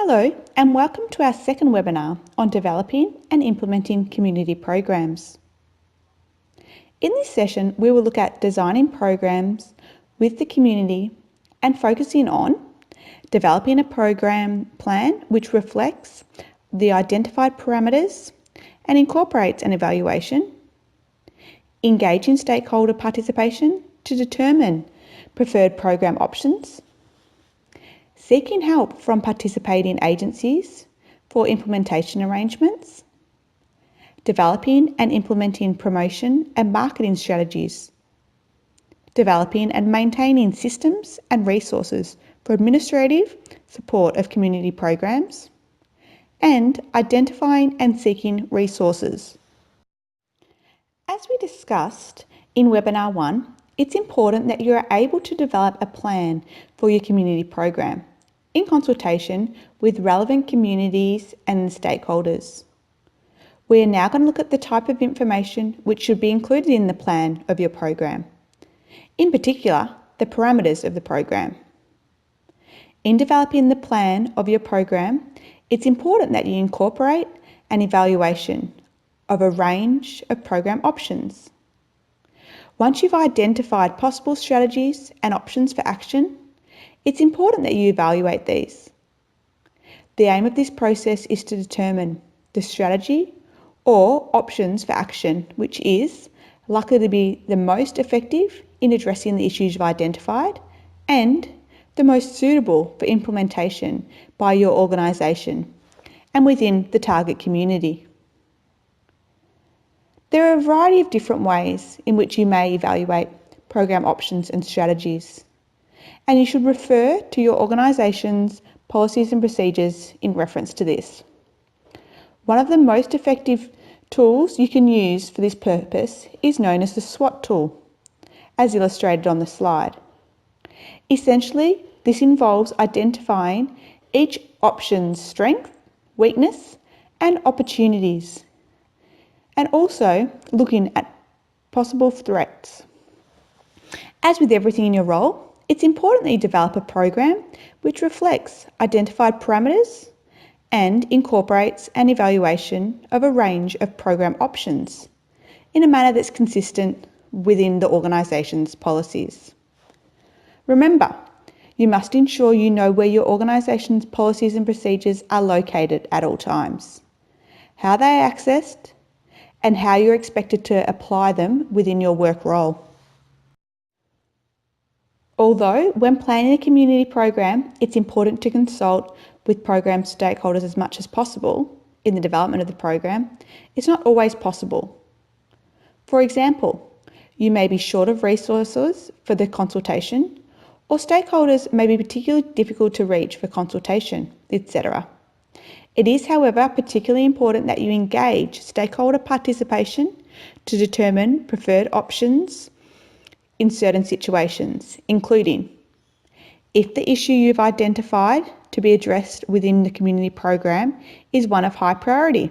Hello and welcome to our second webinar on developing and implementing community programs. In this session, we will look at designing programs with the community and focusing on developing a program plan which reflects the identified parameters and incorporates an evaluation, engaging stakeholder participation to determine preferred program options, seeking help from participating agencies for implementation arrangements, developing and implementing promotion and marketing strategies, developing and maintaining systems and resources for administrative support of community programs, and identifying and seeking resources. As we discussed in webinar 1, it's important that you are able to develop a plan for your community program in consultation with relevant communities and stakeholders. We are now going to look at the type of information which should be included in the plan of your program. In particular, the parameters of the program. In developing the plan of your program, it's important that you incorporate an evaluation of a range of program options. Once you've identified possible strategies and options for action, it's important that you evaluate these. The aim of this process is to determine the strategy or options for action which is likely to be the most effective in addressing the issues you've identified and the most suitable for implementation by your organisation and within the target community. There are a variety of different ways in which you may evaluate program options and strategies, and you should refer to your organisation's policies and procedures in reference to this. One of the most effective tools you can use for this purpose is known as the SWOT tool, as illustrated on the slide. Essentially, this involves identifying each option's strength, weakness, and opportunities, and also looking at possible threats. As with everything in your role, it's important that you develop a program which reflects identified parameters and incorporates an evaluation of a range of program options in a manner that's consistent within the organisation's policies. Remember, you must ensure you know where your organisation's policies and procedures are located at all times, how they are accessed, and how you're expected to apply them within your work role. Although, when planning a community program, it's important to consult with program stakeholders as much as possible in the development of the program, it's not always possible. For example, you may be short of resources for the consultation, or stakeholders may be particularly difficult to reach for consultation, etc. It is, however, particularly important that you engage stakeholder participation to determine preferred options in certain situations, including if the issue you've identified to be addressed within the community program is one of high priority.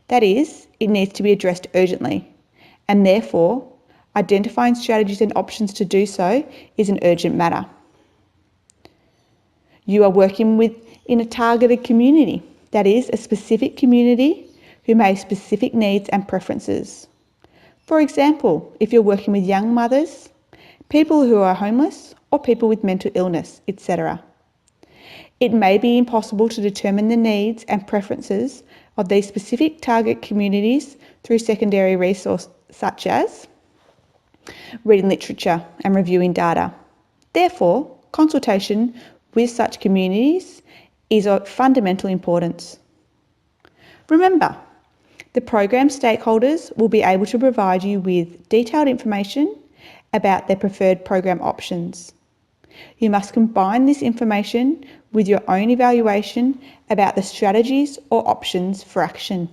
That is, it needs to be addressed urgently, and therefore identifying strategies and options to do so is an urgent matter. You are working in a targeted community, that is, a specific community who may have specific needs and preferences. For example, if you're working with young mothers, people who are homeless, or people with mental illness, etc. It may be impossible to determine the needs and preferences of these specific target communities through secondary resources such as reading literature and reviewing data. Therefore, consultation with such communities is of fundamental importance. Remember, the program stakeholders will be able to provide you with detailed information about their preferred program options. You must combine this information with your own evaluation about the strategies or options for action.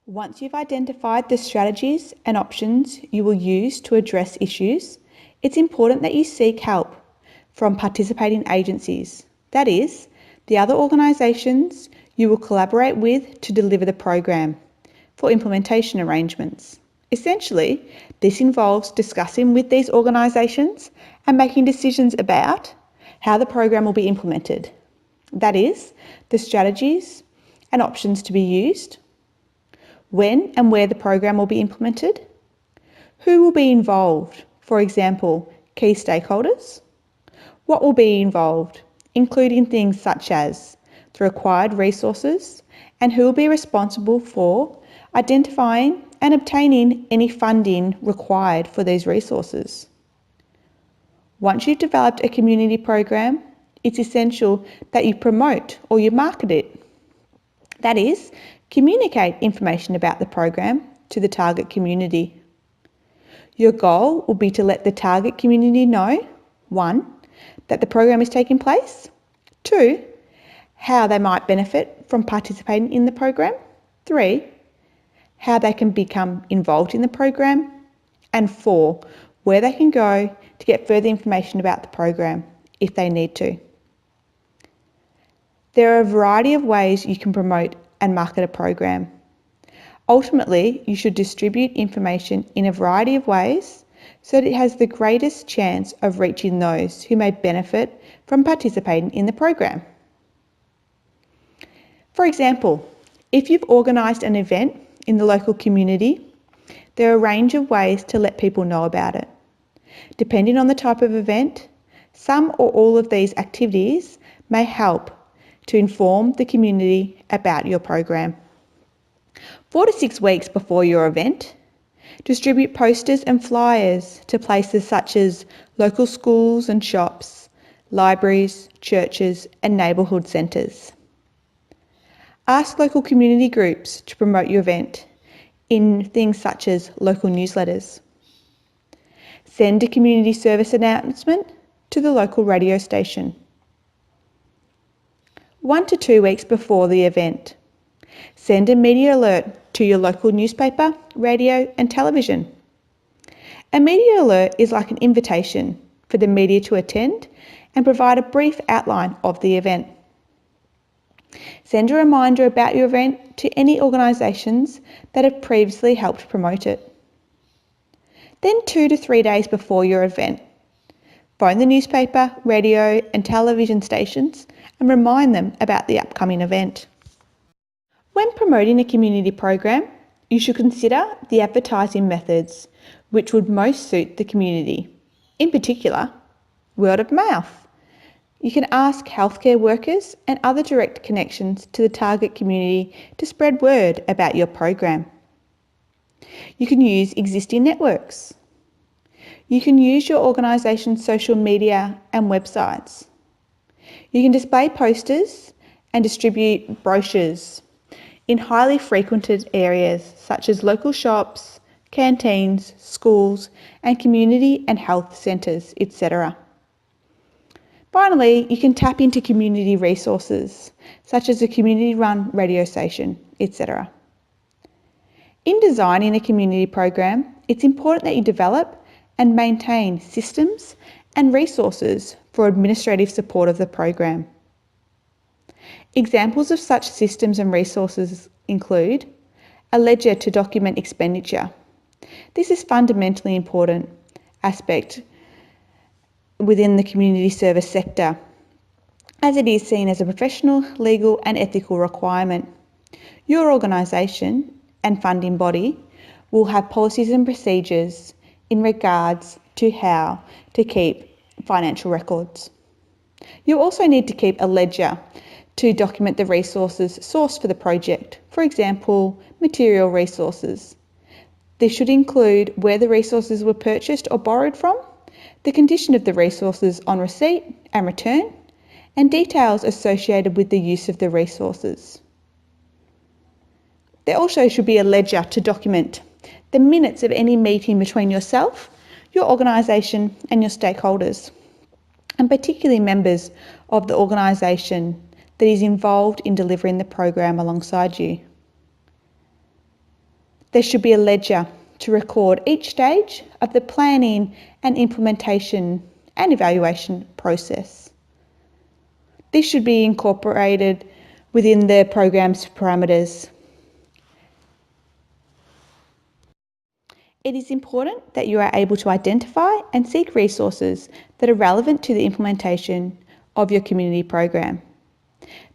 Once you've identified the strategies and options you will use to address issues, it's important that you seek help from participating agencies, that is, the other organisations you will collaborate with to deliver the program, for implementation arrangements. Essentially, this involves discussing with these organisations and making decisions about how the program will be implemented. that is, the strategies and options to be used, when and where the program will be implemented, who will be involved, for example, key stakeholders, what will be involved, including things such as the required resources and who will be responsible for identifying and obtaining any funding required for these resources. Once you've developed a community program, it's essential that you promote or you market it. That is, communicate information about the program to the target community. Your goal will be to let the target community know, 1, that the program is taking place, 2, how they might benefit from participating in the program, 3, how they can become involved in the program, and 4, where they can go to get further information about the program if they need to. There are a variety of ways you can promote and market a program. Ultimately, you should distribute information in a variety of ways so that it has the greatest chance of reaching those who may benefit from participating in the program. For example, if you've organised an event in the local community, there are a range of ways to let people know about it. Depending on the type of event, some or all of these activities may help to inform the community about your program. 4 to 6 weeks before your event, distribute posters and flyers to places such as local schools and shops, libraries, churches and neighbourhood centres. Ask local community groups to promote your event in things such as local newsletters. Send a community service announcement to the local radio station. 1 to 2 weeks before the event, send a media alert to your local newspaper, radio and television. A media alert is like an invitation for the media to attend and provide a brief outline of the event. Send a reminder about your event to any organisations that have previously helped promote it. Then 2 to 3 days before your event, phone the newspaper, radio and television stations and remind them about the upcoming event. When promoting a community program, you should consider the advertising methods which would most suit the community. In particular, word of mouth. You can ask healthcare workers and other direct connections to the target community to spread word about your program. You can use existing networks. You can use your organisation's social media and websites. You can display posters and distribute brochures in highly frequented areas such as local shops, canteens, schools and community and health centres, etc. Finally, you can tap into community resources such as a community-run radio station, etc. In designing a community program, it's important that you develop and maintain systems and resources for administrative support of the program. Examples of such systems and resources include a ledger to document expenditure. This is a fundamentally important aspect within the community service sector, as it is seen as a professional, legal and ethical requirement. Your organisation and funding body will have policies and procedures in regards to how to keep financial records. You also need to keep a ledger to document the resources sourced for the project, for example, material resources. This should include where the resources were purchased or borrowed from, the condition of the resources on receipt and return, and details associated with the use of the resources. There also should be a ledger to document the minutes of any meeting between yourself, your organisation and your stakeholders, and particularly members of the organisation that is involved in delivering the program alongside you. There should be a ledger to record each stage of the planning and implementation and evaluation process. This should be incorporated within the program's parameters. It is important that you are able to identify and seek resources that are relevant to the implementation of your community program.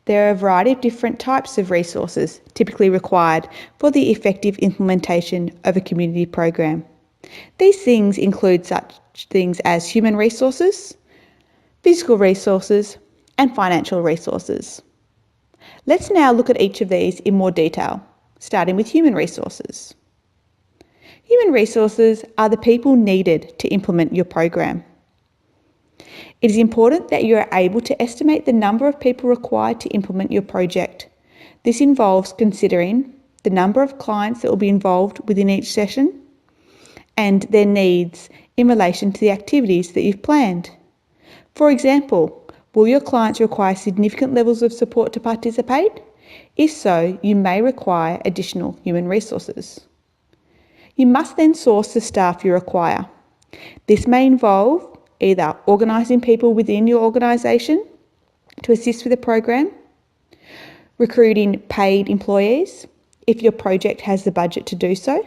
There are a variety of different types of resources typically required for the effective implementation of a community program. These things include such things as human resources, physical resources, and financial resources. Let's now look at each of these in more detail, starting with human resources. Human resources are the people needed to implement your program. It is important that you are able to estimate the number of people required to implement your project. This involves considering the number of clients that will be involved within each session and their needs in relation to the activities that you've planned. For example, will your clients require significant levels of support to participate? If so, you may require additional human resources. You must then source the staff you require. This may involve either organising people within your organisation to assist with the program, recruiting paid employees if your project has the budget to do so,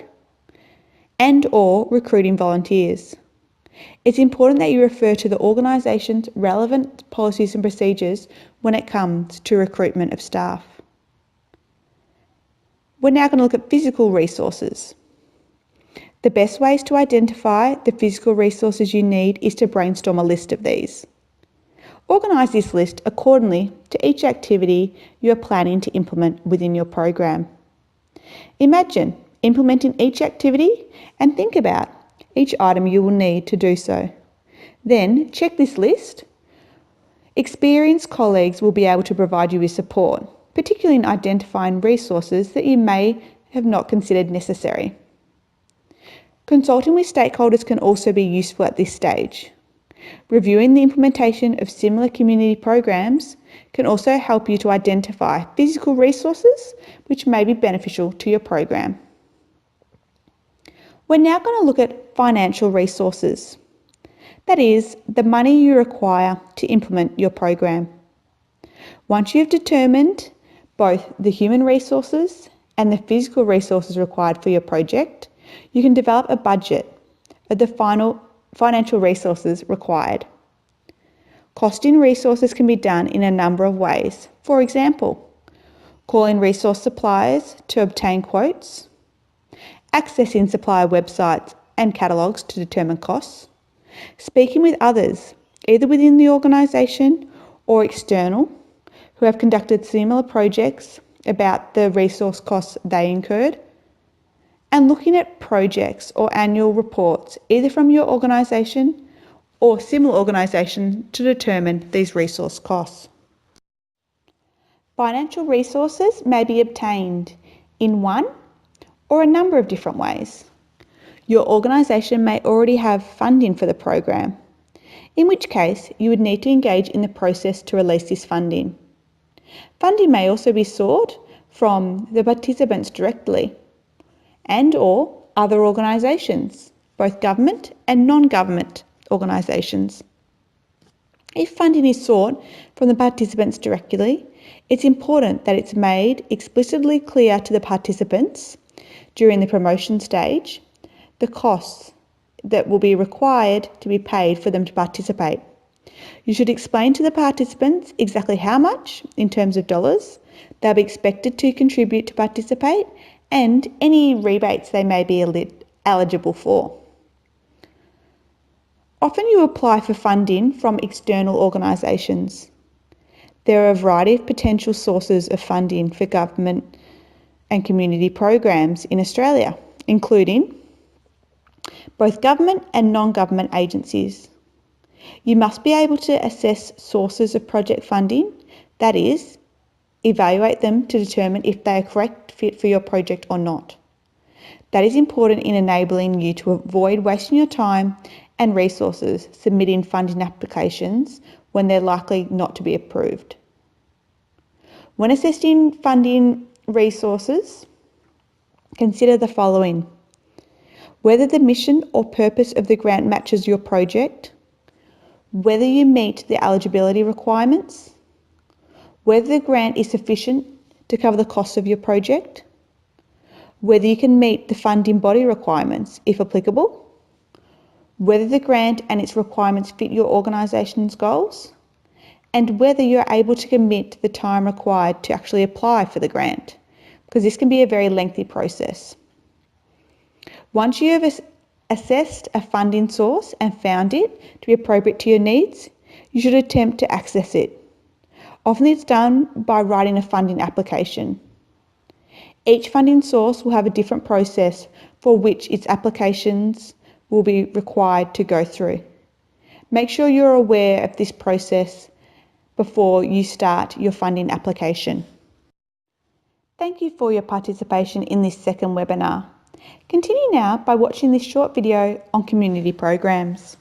and/or recruiting volunteers. It's important that you refer to the organisation's relevant policies and procedures when it comes to recruitment of staff. We're now going to look at physical resources. The best ways to identify the physical resources you need is to brainstorm a list of these. Organise this list accordingly to each activity you are planning to implement within your program. Imagine implementing each activity and think about each item you will need to do so. Then check this list. Experienced colleagues will be able to provide you with support, particularly in identifying resources that you may have not considered necessary. Consulting with stakeholders can also be useful at this stage. Reviewing the implementation of similar community programs can also help you to identify physical resources which may be beneficial to your program. We're now going to look at financial resources. That is, the money you require to implement your program. Once you've determined both the human resources and the physical resources required for your project, you can develop a budget of the financial resources required. Costing resources can be done in a number of ways. For example, calling resource suppliers to obtain quotes, accessing supplier websites and catalogues to determine costs, speaking with others, either within the organisation or external, who have conducted similar projects about the resource costs they incurred, and looking at projects or annual reports, either from your organisation or similar organisations, to determine these resource costs. Financial resources may be obtained in one or a number of different ways. Your organisation may already have funding for the program, in which case you would need to engage in the process to release this funding. Funding may also be sought from the participants directly and/or other organisations, both government and non-government organisations. If funding is sought from the participants directly, it's important that it's made explicitly clear to the participants during the promotion stage the costs that will be required to be paid for them to participate. You should explain to the participants exactly how much, in terms of dollars, they'll be expected to contribute to participate and any rebates they may be eligible for. Often you apply for funding from external organisations. There are a variety of potential sources of funding for government and community programs in Australia, including both government and non-government agencies. You must be able to assess sources of project funding, that is, evaluate them to determine if they are correct fit for your project or not. That is important in enabling you to avoid wasting your time and resources submitting funding applications when they're likely not to be approved. When assessing funding resources, consider the following: whether the mission or purpose of the grant matches your project, whether you meet the eligibility requirements, whether the grant is sufficient to cover the costs of your project, whether you can meet the funding body requirements if applicable, whether the grant and its requirements fit your organisation's goals, and whether you're able to commit the time required to actually apply for the grant, because this can be a very lengthy process. Once you have assessed a funding source and found it to be appropriate to your needs, you should attempt to access it. Often it's done by writing a funding application. Each funding source will have a different process for which its applications will be required to go through. Make sure you're aware of this process before you start your funding application. Thank you for your participation in this second webinar. Continue now by watching this short video on community programs.